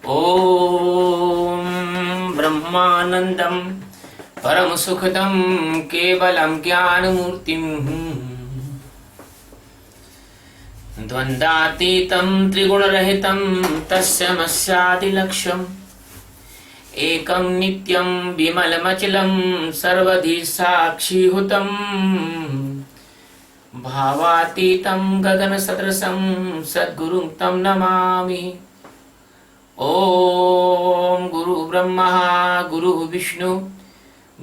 ॐ ब्रह्मानन्दं परमसुखदं केवलं ज्ञानमूर्तिम् द्वन्द्वातीतं त्रिगुणरहितं तस्यमस्यादिलक्ष्यम् एकं नित्यं विमलमचलं सर्वधि साक्षीभूतं भावातीतं गगनसदृशं सद्गुरुं तं नमामि। ॐ गुरु ब्रह्मा गुरु विष्णु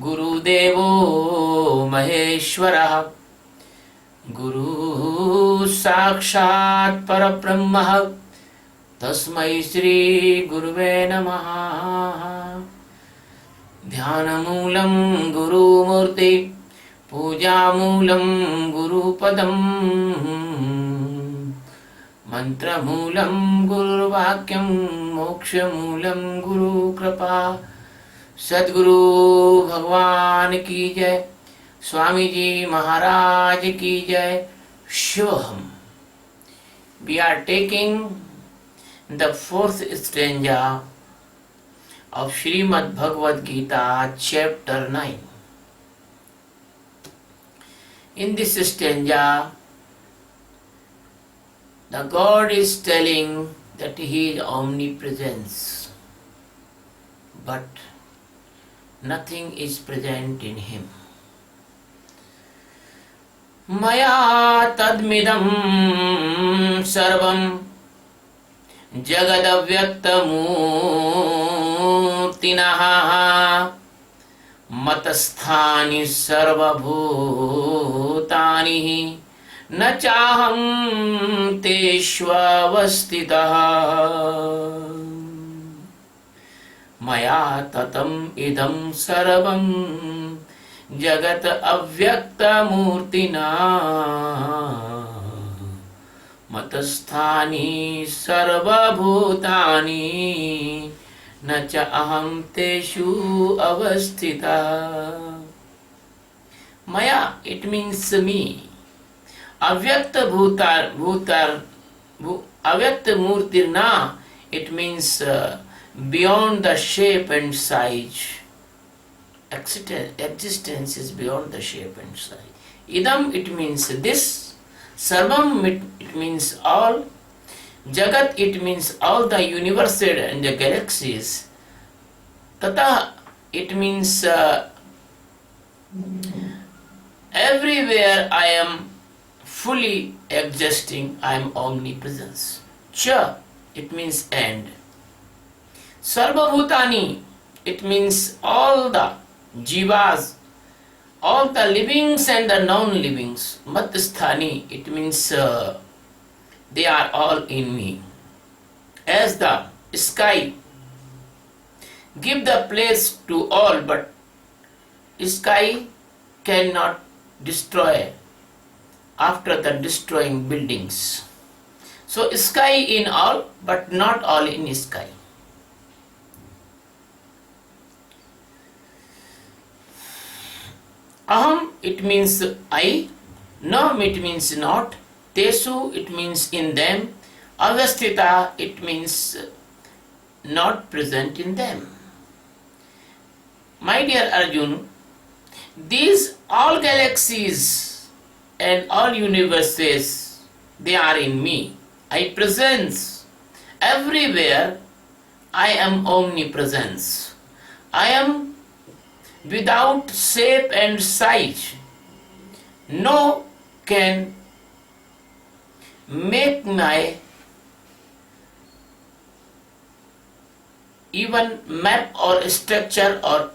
गुरुदेवो महेश्वरः गुरु साक्षात् परब्रह्म तस्मै श्री गुरुवे नमः। ध्यानमूलं गुरुमूर्ति पूजामूलं गुरुपदम् मंत्रमूलं गुरुवाक्यं मोक्षमूलं गुरुकृपा। सद्गुरु भगवान की जय, स्वामी जी महाराज की जय। शिवहम। We are taking the fourth stanza of Srimad Bhagavad Gita, chapter 9. In this stanza, the God is telling that He is omnipresence, but nothing is present in Him. Maya tadmidam sarvam jagadavyaktamurtinaha matasthani sarvabhutani न चाहं तेष्वस्थितः। मया ततम् इदं सर्वं जगत् अव्यक्तमूर्तिना मतस्थानि सर्वभूतानि न च अहं तेषु अवस्थितः। मया, it means me. Avyakta Avyakta Murtirna, it means beyond the shape and size. Existence is beyond the shape and size. Idam, it means this. Sarvam, it means all. Jagat, it means all the universe and the galaxies. Tata, it means everywhere I am fully existing, I am omnipresence. Cha, it means and. Sarvabhutani, it means all the jivas, all the livings and the non-livings. Matasthani, it means they are all in me. As the sky give the place to all, but sky cannot destroy after the destroying buildings. So sky in all, but not all in sky. Aham, it means I. Nam, it means not. Tesu, it means in them. Avastita, it means not present in them. My dear Arjun, these all galaxies and all universes, they are in me. I presence everywhere. I am omnipresence. I am without shape and size. No can make my even map or structure or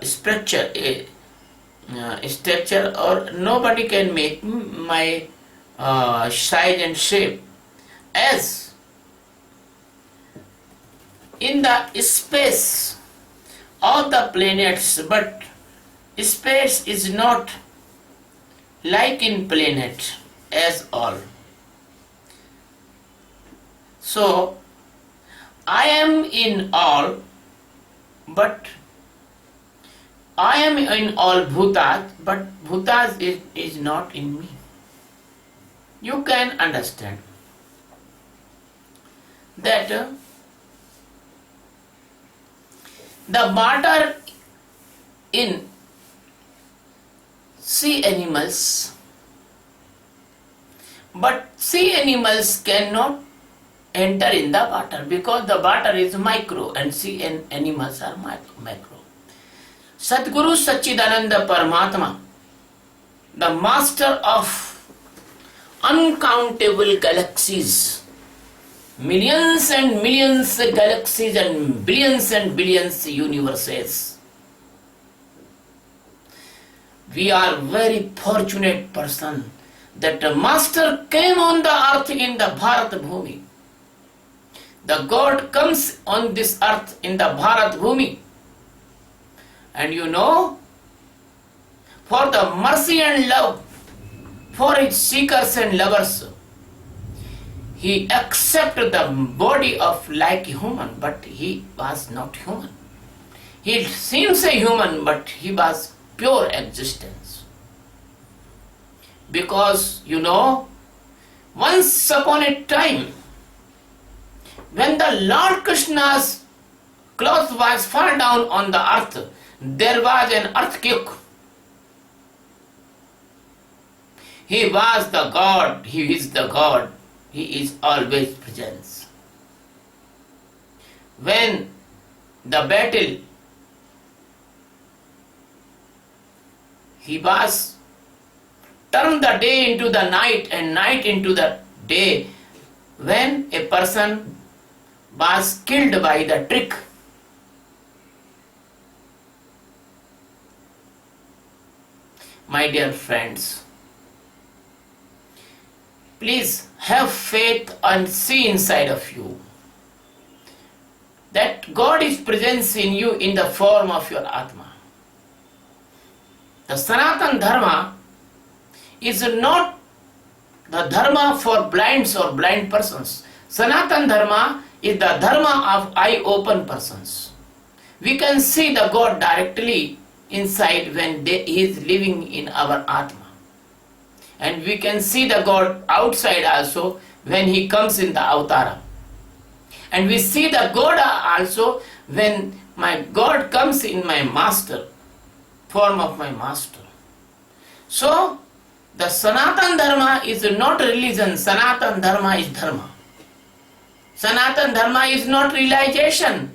structure, or nobody can make my size and shape. As in the space of the planets, but space is not like in planet as all. So I am in all, but I am in all bhutas, but bhutas is not in me. You can understand that the water in sea animals, but sea animals cannot enter in the water because the water is micro and sea animals are macro. Sadguru Satchidananda Paramatma, the master of uncountable galaxies, millions and millions galaxies and billions universes. We are very fortunate person that the master came on the earth in the Bharat Bhumi. The God comes on this earth in the Bharat Bhumi. And you know, for the mercy and love for his seekers and lovers, he accepted the body of like human, but he was not human. He seems a human, but he was pure existence. Because, you know, once upon a time, when the Lord Krishna's cloth was fall down on the earth, there was an earthquake. He was the God, he is the God, he is always present. When the battle, he was turned the day into the night and night into the day, when a person was killed by the trick. My dear friends, please have faith and see inside of you that God is present in you in the form of your Atma. The Sanatan Dharma is not the Dharma for blinds or blind persons. Sanatan Dharma is the Dharma of eye-open persons. We can see the God directly inside when he is living in our Atma. And we can see the God outside also when he comes in the Avatara. And we see the God also when my God comes in my master, form of my master. So, the Sanatan Dharma is not religion, Sanatan Dharma is Dharma. Sanatan Dharma is not realization.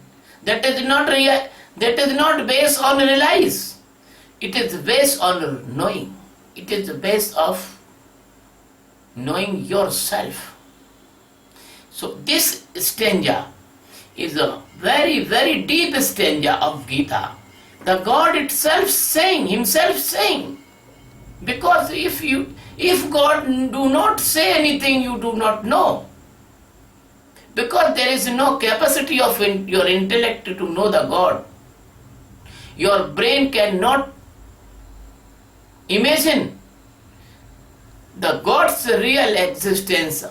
That is not based on realize. It is based on knowing. It is based of knowing yourself. So this stanza is a very, very deep stanza of Geeta. The God himself saying, because if God do not say anything, you do not know. Because there is no capacity of your intellect to know the God. Your brain cannot imagine the God's real existence,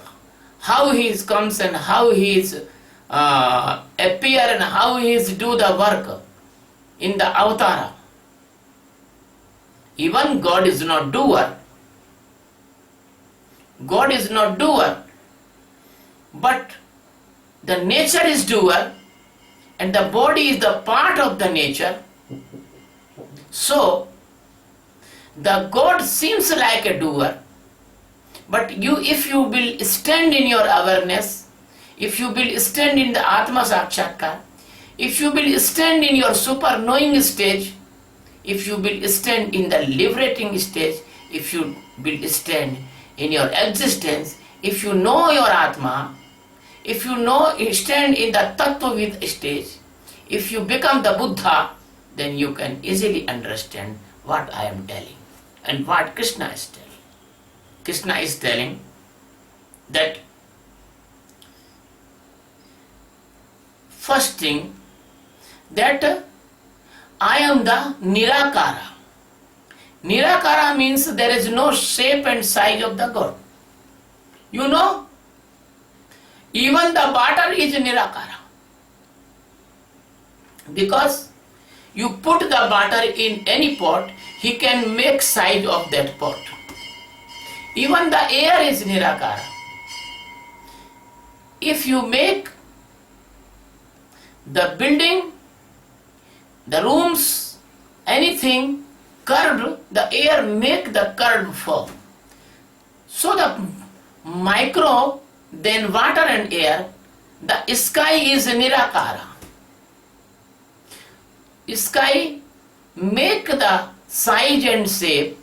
how he comes and how he is appear and how he is do the work in the Avatara. Even God is not doer. God is not doer. But the nature is doer and the body is the part of the nature. So, the God seems like a doer, but if you will stand in your awareness, if you will stand in the Atma Sakshatkar, if you will stand in your super knowing stage, if you will stand in the liberating stage, if you will stand in your existence, if you know your Atma, if you stand in the Tattva stage, if you become the Buddha, then you can easily understand what I am telling and what Krishna is telling. Krishna is telling that first thing, that I am the Nirakara. Nirakara means there is no shape and size of the God. You know, even the water is Nirakara. Because You put the butter in any pot, he can make size of that pot. Even the air is Nirakara. If you make the building, the rooms, anything curved, the air make the curved form. So the micro, then water and air, the sky is Nirakara. Sky make the size and shape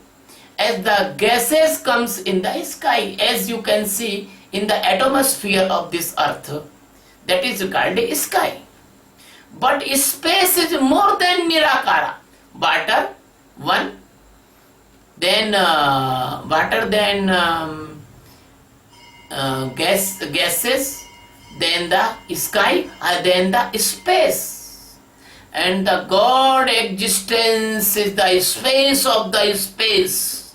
as the gases comes in the sky, as you can see in the atmosphere of this earth, that is called sky. But space is more than Nirakara. Water, one, then gases, then the sky, and then the space. And the God existence is the space of the space.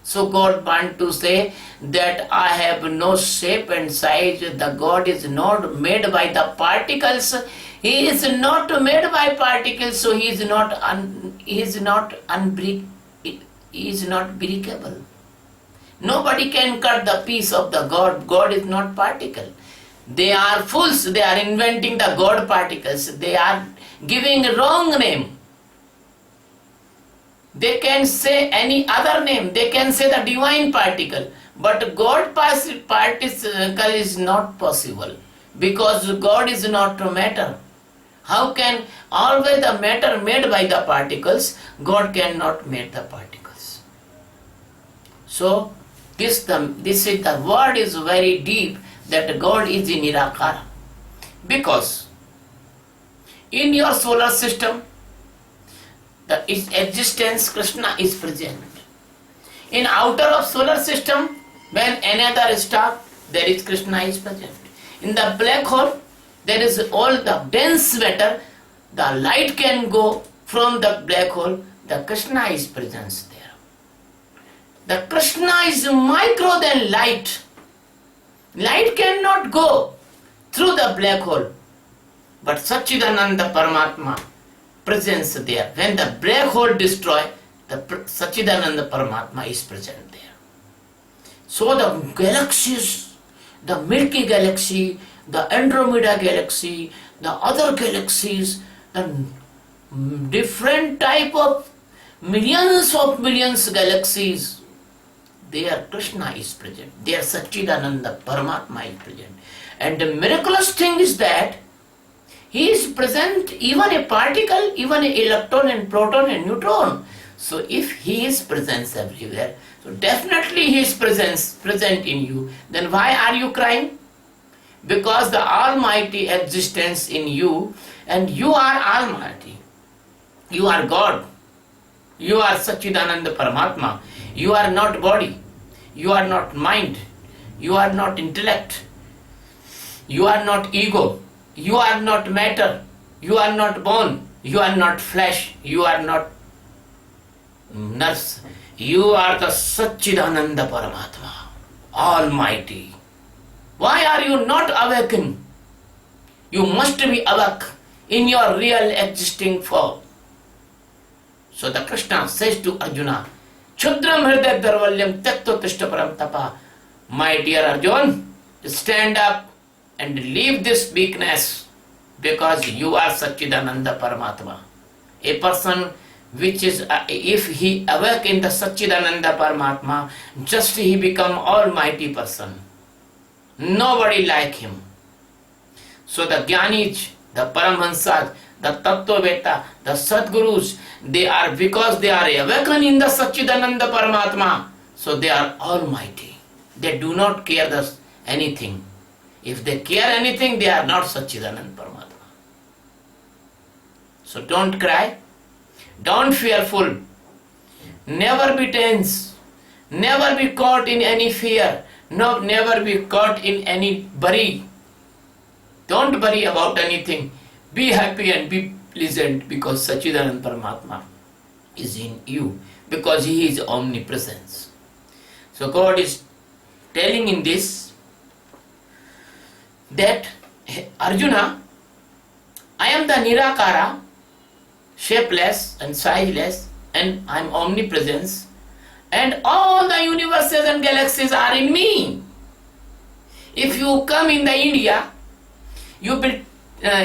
So God want to say that I have no shape and size. The God is not made by the particles. He is not made by particles, so he is not breakable. Nobody can cut the piece of the God. God is not particle. They are fools. They are inventing the God particles. They are giving wrong name. They can say any other name. They can say the divine particle. But God particle is not possible, because God is not matter. How can always the matter made by the particles? God cannot make the particles. So this is the word is very deep, that God is in Nirakara. Because in your solar system, the existence Krishna is present. In outer of solar system, when another star, there is Krishna is present. In the black hole, there is all the dense matter. The light can go from the black hole. The Krishna is present there. The Krishna is micro than light. Light cannot go through the black hole. But Satchidananda Paramatma presence there. When the black hole destroy, the Satchidananda Paramatma is present there. So the galaxies, the Milky Galaxy, the Andromeda Galaxy, the other galaxies, the different type of millions galaxies, there Krishna is present. There Satchidananda Paramatma is present. And the miraculous thing is that he is present even a particle, even an electron and proton and neutron. So if he is present everywhere, so definitely he is present in you. Then why are you crying? Because the Almighty existence in you, and you are Almighty. You are God. You are Satchidananda Paramatma. You are not body. You are not mind. You are not intellect. You are not ego. You are not matter. You are not bone. You are not flesh. You are not nerves. You are the Satchidananda Paramatma, Almighty. Why are you not awakened? You must be awake in your real existing form. So the Krishna says to Arjuna, Chudram Hriday Darvalyam Tattva Tishta Param Tapa. My dear Arjun, stand up and leave this weakness, because you are Satchidananda Paramatma. A person which is, if he awake in the Satchidananda Paramatma, just he become almighty person. Nobody like him. So the Jnanis, the Paramhansas, the Tattvaveta, the Sadgurus, they are, because they are awakened in the Satchidananda Paramatma, so they are almighty. They do not care anything. If they care anything, they are not Satchidananda Paramatma. So don't cry, don't fearful, never be tense, never be caught in any fear, no, never be caught in any worry. Don't worry about anything. Be happy and be pleasant, because Satchidananda Paramatma is in you, because he is omnipresence. So God is telling in this that Arjuna, I am the Nirakara, shapeless and sizeless, and I'm omnipresence, and all the universes and galaxies are in me. If you come in the India, you will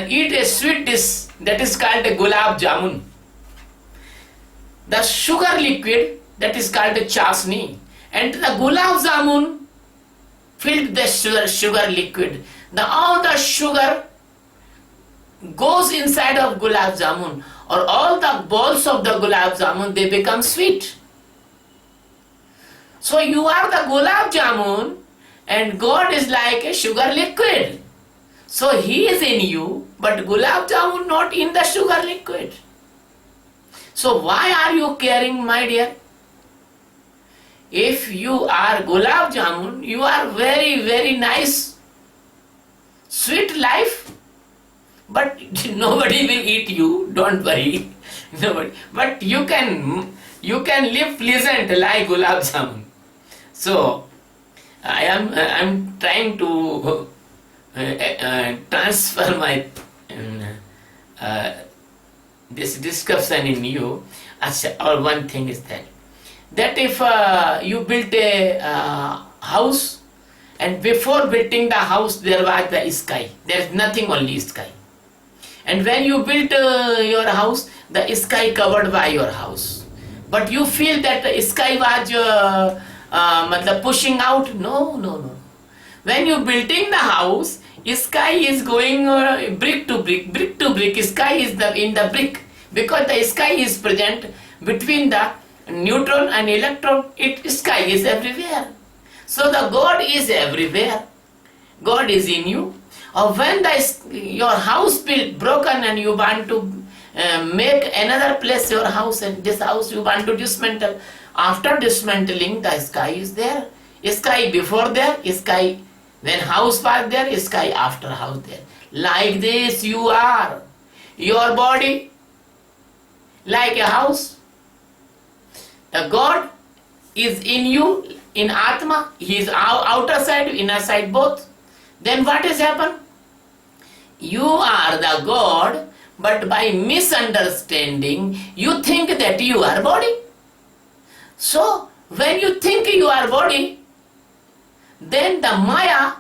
eat a sweet dish that is called a gulab jamun. The sugar liquid that is called a chasni, and the gulab jamun filled the sugar liquid. All the sugar goes inside of gulab jamun, or all the balls of the gulab jamun, they become sweet. So you are the gulab jamun and God is like a sugar liquid. So He is in you, but gulab jamun not in the sugar liquid. So why are you caring, my dear? If you are gulab jamun, you are very, very nice, sweet life, but nobody will eat you, don't worry. Nobody. But you can live pleasant like gulab jamun. So I am trying to transfer my this discussion in you. Or one thing is that if you built a house, and before building the house there was the sky, there is nothing, only sky. And when you built your house, the sky covered by your house, but you feel that the sky was pushing out. No. When you building the house, sky is going brick to brick. Sky is in the brick, because the sky is present between the neutron and electron. Sky is everywhere. So the God is everywhere. God is in you. Or when your house built broken and you want to make another place your house, and this house you want to dismantle. After dismantling, the sky is there. Sky before there, sky when house was there, sky after house there. Like this you are. Your body like a house. The God is in you, in Atma. He is outer side, inner side both. Then what has happened? You are the God, but by misunderstanding, you think that you are body. So, when you think you are body, then the Maya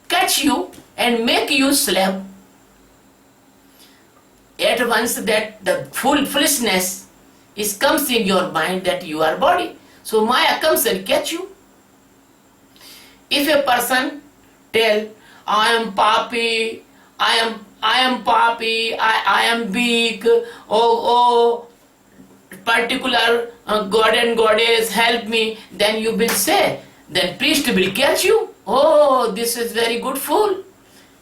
catch you and make you slave. At once that the foolishness comes in your mind that you are body. So Maya comes and catch you. If a person tell, I am papi, I am papi, I am big, oh, particular God and Goddess help me, then you will say, then priest will catch you. Oh, this is very good fool.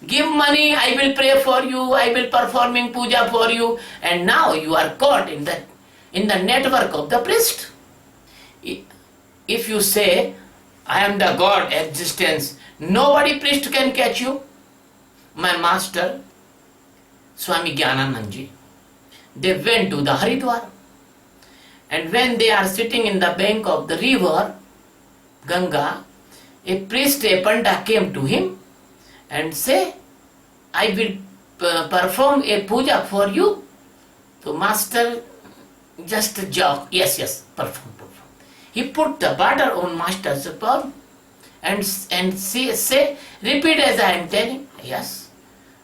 Give money, I will pray for you, I will performing puja for you, and now you are caught in the network of the priest. If you say, I am the God existence, nobody priest can catch you. My master, Swami Gyananandji, they went to the Haridwar, and when they are sitting in the bank of the river Ganga, a priest, a panda came to him and say, I will perform a puja for you. So master just joke, yes, perform. He put the butter on master's palm and say, repeat as I am telling. Yes.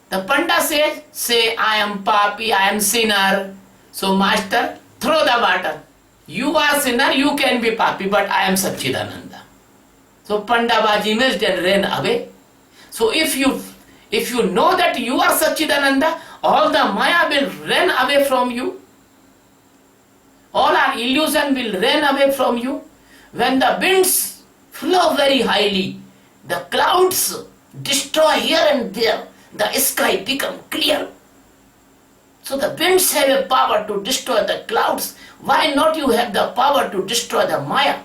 The panda says, say, I am papi, I am sinner. So master, throw the butter. You are sinner, you can be papi, but I am Satchidananda. So panda was imaged and ran away. So if you know that you are Satchidananda, all the Maya will run away from you. All our illusion will run away from you. When the winds flow very highly, the clouds destroy here and there, the sky become clear. So the winds have a power to destroy the clouds. Why not you have the power to destroy the Maya?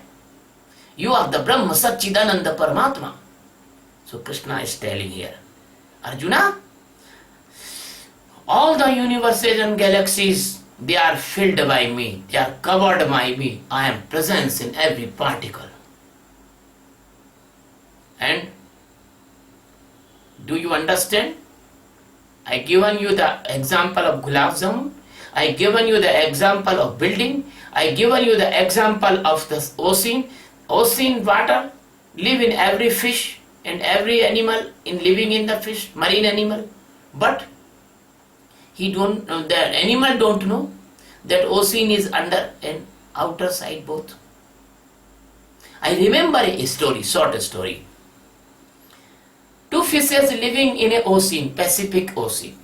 You are the Brahma Satchidananda Paramatma. So Krishna is telling here, Arjuna, all the universes and galaxies, they are filled by me, they are covered by me. I am present in every particle. And do you understand? I given you the example of gulab jamun. I given you the example of building. I given you the example of the ocean. Ocean water live in every fish and every animal in living in the fish, marine animal. But the animal don't know that ocean is under and outer side both. I remember a story, short story. Two fishes living in a ocean, Pacific Ocean.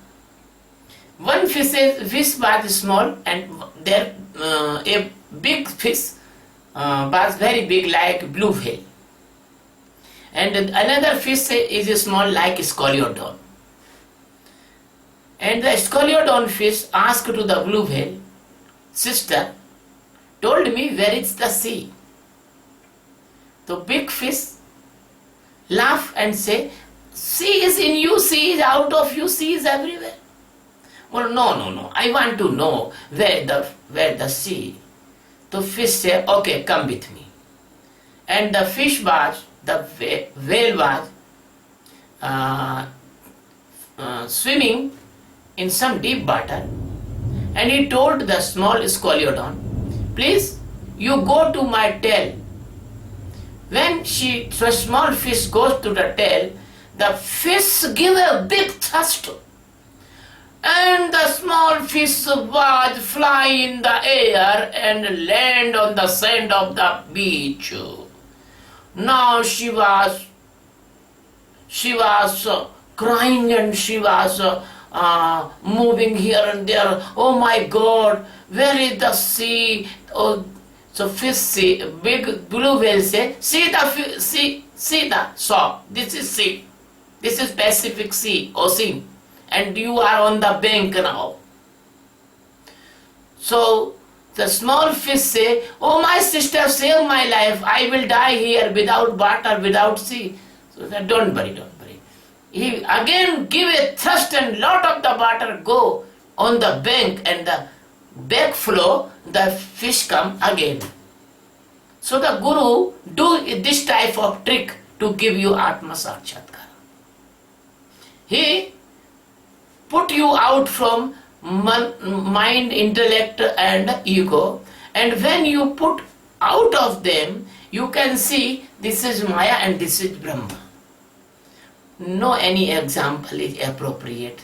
One fish was small and there a big fish was very big like blue whale. And another fish is small like scoliodon. And the scoliodon fish asked to the blue whale, sister, told me where is the sea? The big fish laugh and say, sea is in you, sea is out of you, sea is everywhere. Well, no, I want to know where the sea. The fish say, okay, come with me. And the whale was swimming in some deep water, and he told the small scoliodon, please, you go to my tail. When the small fish goes to the tail, the fish give a big thrust, and the small fish was fly in the air and land on the sand of the beach. Now she was crying and she was moving here and there. Oh my God, where is the sea? Oh, so fish say, big blue whale say, see the saw. This is sea. This is Pacific Sea, ocean, and you are on the bank now. So the small fish say, oh my sister, save my life. I will die here without water, without sea. So said, don't worry. He again give a thrust and lot of the water go on the bank, and the back flow, the fish come again. So the Guru do this type of trick to give you Atma Sakshatkara. He put you out from mind, intellect and ego, and when you put out of them, you can see this is Maya and this is Brahma. No any example is appropriate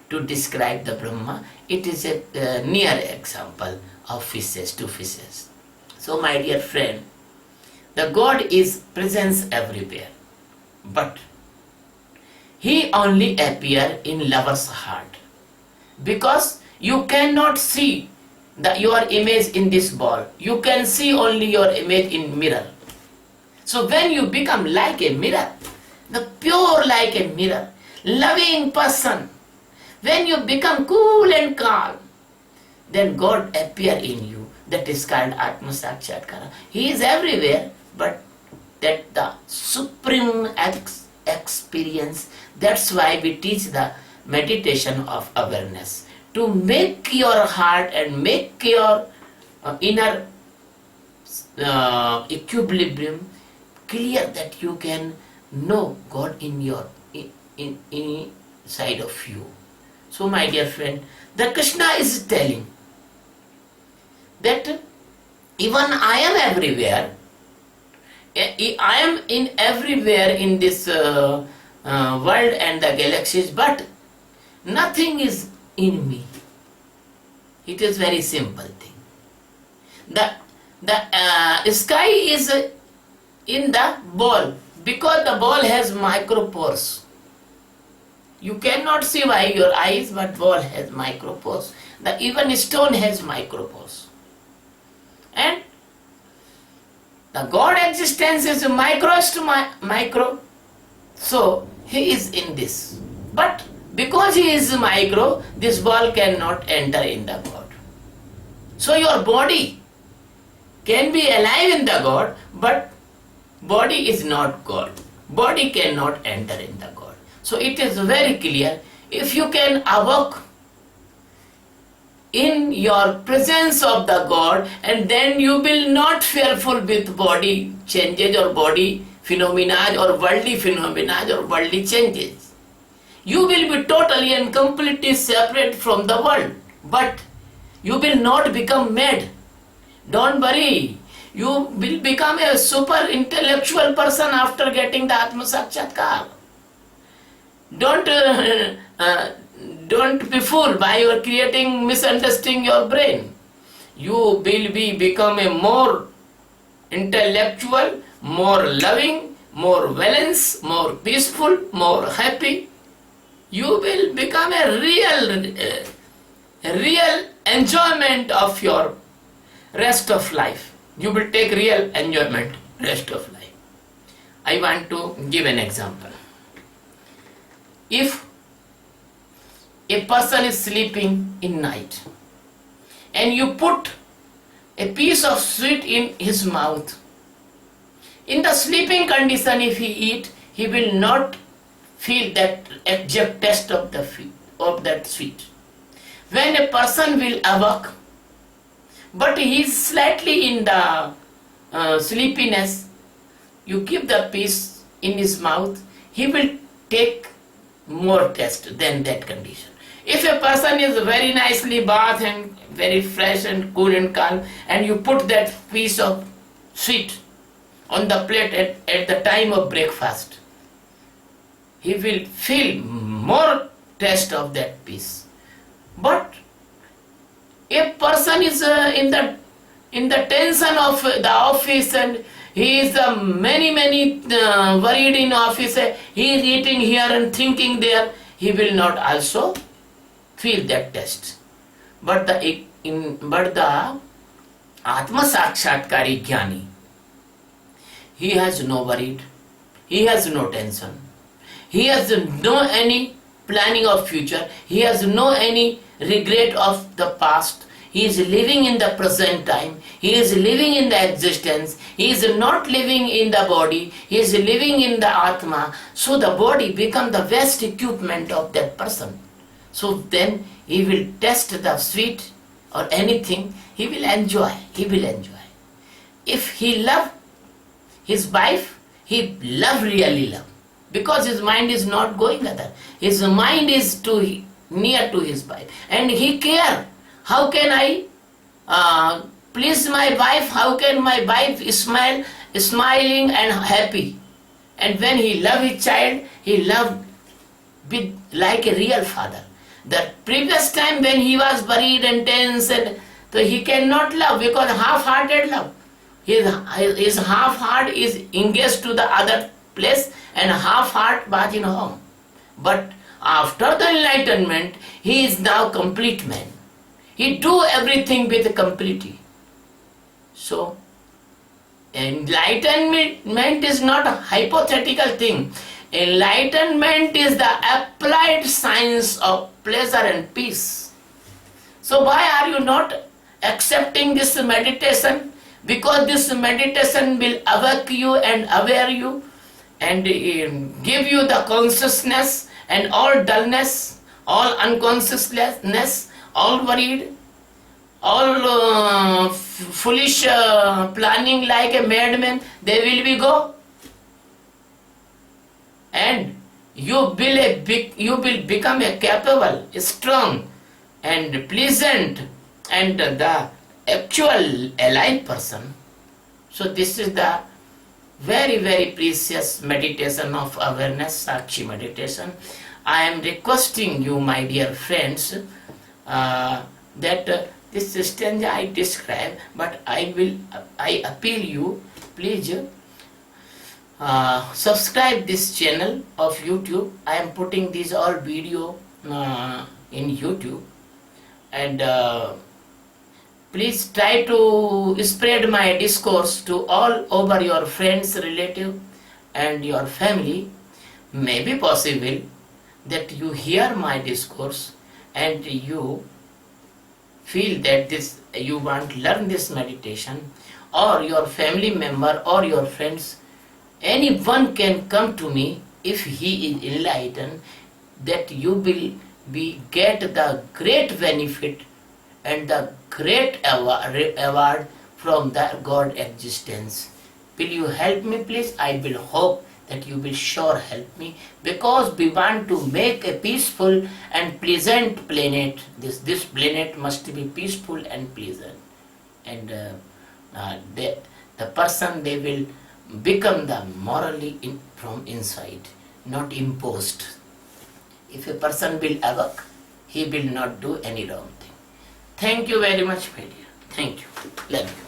to describe the Brahma. It is a near example of fishes, two fishes. So my dear friend, the God is presence everywhere, but He only appear in lover's heart, because you cannot see your image in this ball. You can see only your image in mirror. So when you become like a mirror, the pure like a mirror, loving person, when you become cool and calm, then God appear in you. That is called Atma Sakshatkara. He is everywhere, but that the supreme experience. That's why we teach the meditation of awareness, to make your heart and make your inner equilibrium clear, that you can know God in inside of you. So my dear friend, the Krishna is telling that even I am everywhere. I am in everywhere in this world and the galaxies, but nothing is in me. It is very simple thing. The sky is in the ball, because the ball has micropores. You cannot see by your eyes, but ball has micropores. Even stone has micropores. And the God existence is micros to micro. So He is in this. But because He is micro, this ball cannot enter in the God. So your body can be alive in the God, but body is not God. Body cannot enter in the God. So it is very clear, if you can awoke in your presence of the God, and then you will not fearful with body changes or body phenomena or worldly phenomena or worldly changes. You will be totally and completely separate from the world. But You will not become mad. Don't worry. You will become a super intellectual person after getting the Atma Sakshatkar. Don't don't be fooled by your creating, misunderstanding your brain. You will become a more intellectual, more loving, more balanced, more peaceful, more happy. You will become a real enjoyment of your rest of life. You will take real enjoyment rest of life. I want to give an example. If a person is sleeping in night and you put a piece of sweet in his mouth, in the sleeping condition, if he eat, he will not feel that exact taste of that sweet. When a person will awake, but he is slightly in the sleepiness, you give the piece in his mouth, he will take more taste than that condition. If a person is very nicely bathed and very fresh and cool and calm, and you put that piece of sweet on the plate at the time of breakfast, he will feel more taste of that piece. But a person is in the tension of the office, and he is many worried in office, he is eating here and thinking there, he will not also feel that taste. But the Atma Sakshatkari Jnani, he has no worried, he has no tension, he has no any planning of future, he has no any regret of the past. He is living in the present time. He is living in the existence. He is not living in the body. He is living in the Atma. So the body becomes the best equipment of that person. So then he will test the sweet or anything. He will enjoy. He will enjoy. If he love his wife, he really love. Because his mind is not going other. His mind is near to his wife. And he care. How can I please my wife? How can my wife smiling and happy? And when he love his child, he loved like a real father. The previous time when he was worried and tense, and so he cannot love because half-hearted love. His half heart is engaged to the other place and half heart was in home. But after the enlightenment, he is now complete man. He do everything with completely. So, enlightenment is not a hypothetical thing. Enlightenment is the applied science of pleasure and peace. So why are you not accepting this meditation? Because this meditation will awake you and aware you and give you the consciousness and all dullness, all unconsciousness, all worried, all foolish planning like a madman, they will be go. And you will become a capable, strong and pleasant and the actual alive person. So this is the very precious meditation of awareness, Sakshi meditation. I am requesting you, my dear friends, that this stanza I describe, but I appeal you, please subscribe this channel of YouTube. I am putting these all video in YouTube, and please try to spread my discourse to all over your friends, relative and your family. Maybe possible that you hear my discourse and you feel that you want to learn this meditation, or your family member or your friends, anyone can come to me if he is enlightened, that you will get the great benefit and the great award from the God existence. Will you help me please? I will hope that you will sure help me, because we want to make a peaceful and pleasant planet. This planet must be peaceful and pleasant, and the person, they will become the morally from inside, not imposed. If a person will awake, he will not do any wrong thing. Thank you very much, my dear. Thank you. Love you.